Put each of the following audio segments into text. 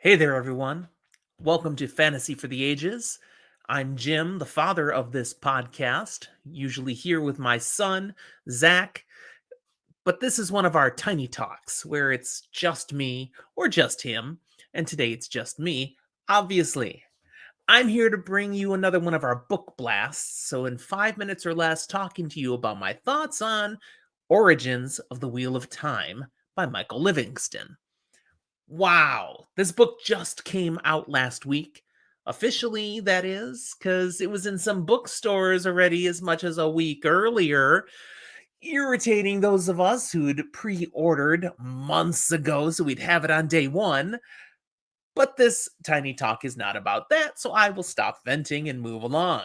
Hey there, everyone. Welcome to Fantasy for the Ages. I'm Jim, the father of this podcast, usually here with my son, Zach. But this is one of our tiny talks where it's just me or just him. And today it's just me, obviously. I'm here to bring you another one of our book blasts. So, in 5 minutes or less, talking to you about my thoughts on Origins of the Wheel of Time by Michael Livingston. Wow, this book just came out last week. Officially, that is, because it was in some bookstores already as much as a week earlier, irritating those of us who'd pre ordered months ago so we'd have it on day one. But this tiny talk is not about that, so I will stop venting and move along.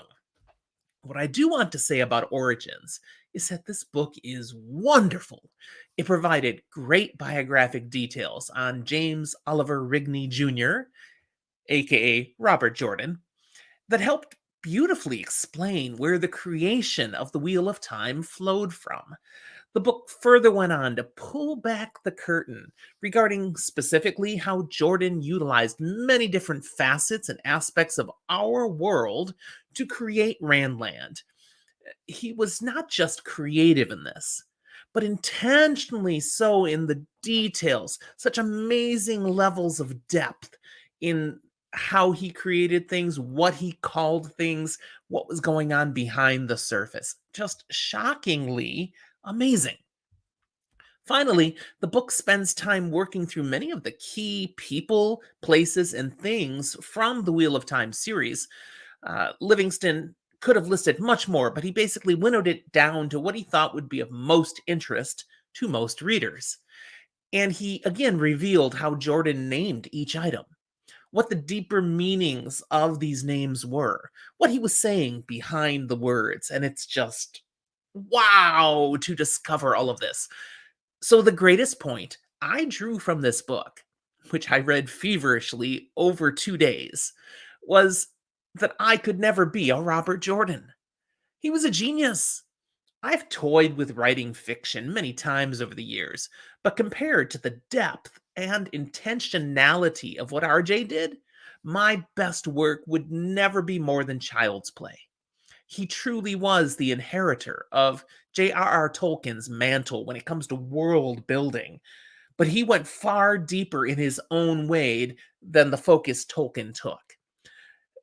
What I do want to say about Origins is that this book is wonderful. It provided great biographic details on James Oliver Rigney Jr., aka Robert Jordan, that helped beautifully explain where the creation of the Wheel of Time flowed from. The book further went on to pull back the curtain regarding specifically how Jordan utilized many different facets and aspects of our world to create Randland. He was not just creative in this, but intentionally so in the details, such amazing levels of depth in how he created things, what he called things, what was going on behind the surface. Just shockingly amazing. Finally, the book spends time working through many of the key people, places, and things from the Wheel of Time series. Livingston could have listed much more, but he basically winnowed it down to what he thought would be of most interest to most readers. And he again revealed how Jordan named each item, what the deeper meanings of these names were, what he was saying behind the words. And it's just wow to discover all of this. So, the greatest point I drew from this book, which I read feverishly over 2 days, was that I could never be a Robert Jordan. He was a genius. I've toyed with writing fiction many times over the years, but compared to the depth and intentionality of what RJ did, my best work would never be more than child's play. He truly was the inheritor of J.R.R. Tolkien's mantle when it comes to world building, but he went far deeper in his own way than the focus Tolkien took.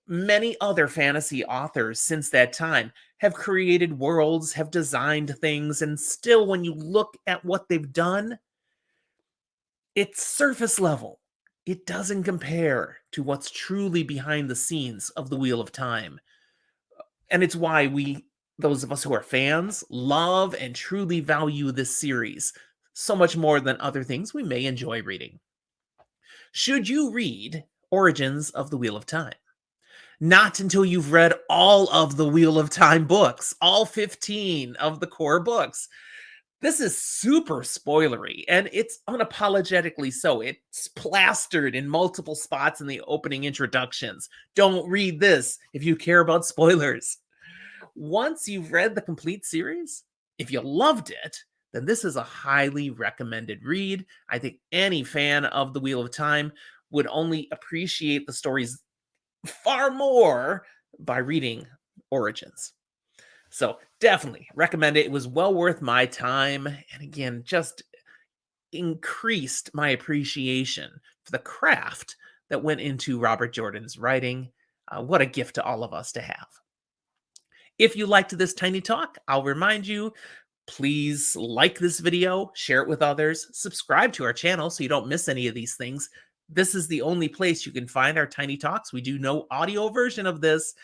Many other fantasy authors since that time have created worlds, have designed things, and still, when you look at what they've done, it's surface level. It doesn't compare to what's truly behind the scenes of the Wheel of Time. And it's why those of us who are fans, love and truly value this series so much more than other things we may enjoy reading. Should you read Origins of the Wheel of Time? Not until you've read all of the Wheel of Time books, all 15 of the core books. This is super spoilery, and it's unapologetically so. It's plastered in multiple spots in the opening introductions. Don't read this if you care about spoilers. Once you've read the complete series, if you loved it, then this is a highly recommended read. I think any fan of The Wheel of Time would only appreciate the stories far more by reading Origins. So definitely recommend it. It was well worth my time. And again, just increased my appreciation for the craft that went into Robert Jordan's writing. What a gift to all of us to have. If you liked this tiny talk, I'll remind you, please like this video, share it with others, subscribe to our channel so you don't miss any of these things. This is the only place you can find our tiny talks. We do no audio version of this,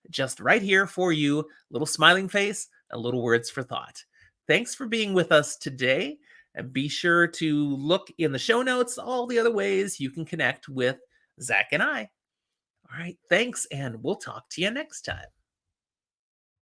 just right here for you, little smiling face and little words for thought. Thanks for being with us today, and be sure to look in the show notes, all the other ways you can connect with Zach and I. All right, thanks, and we'll talk to you next time.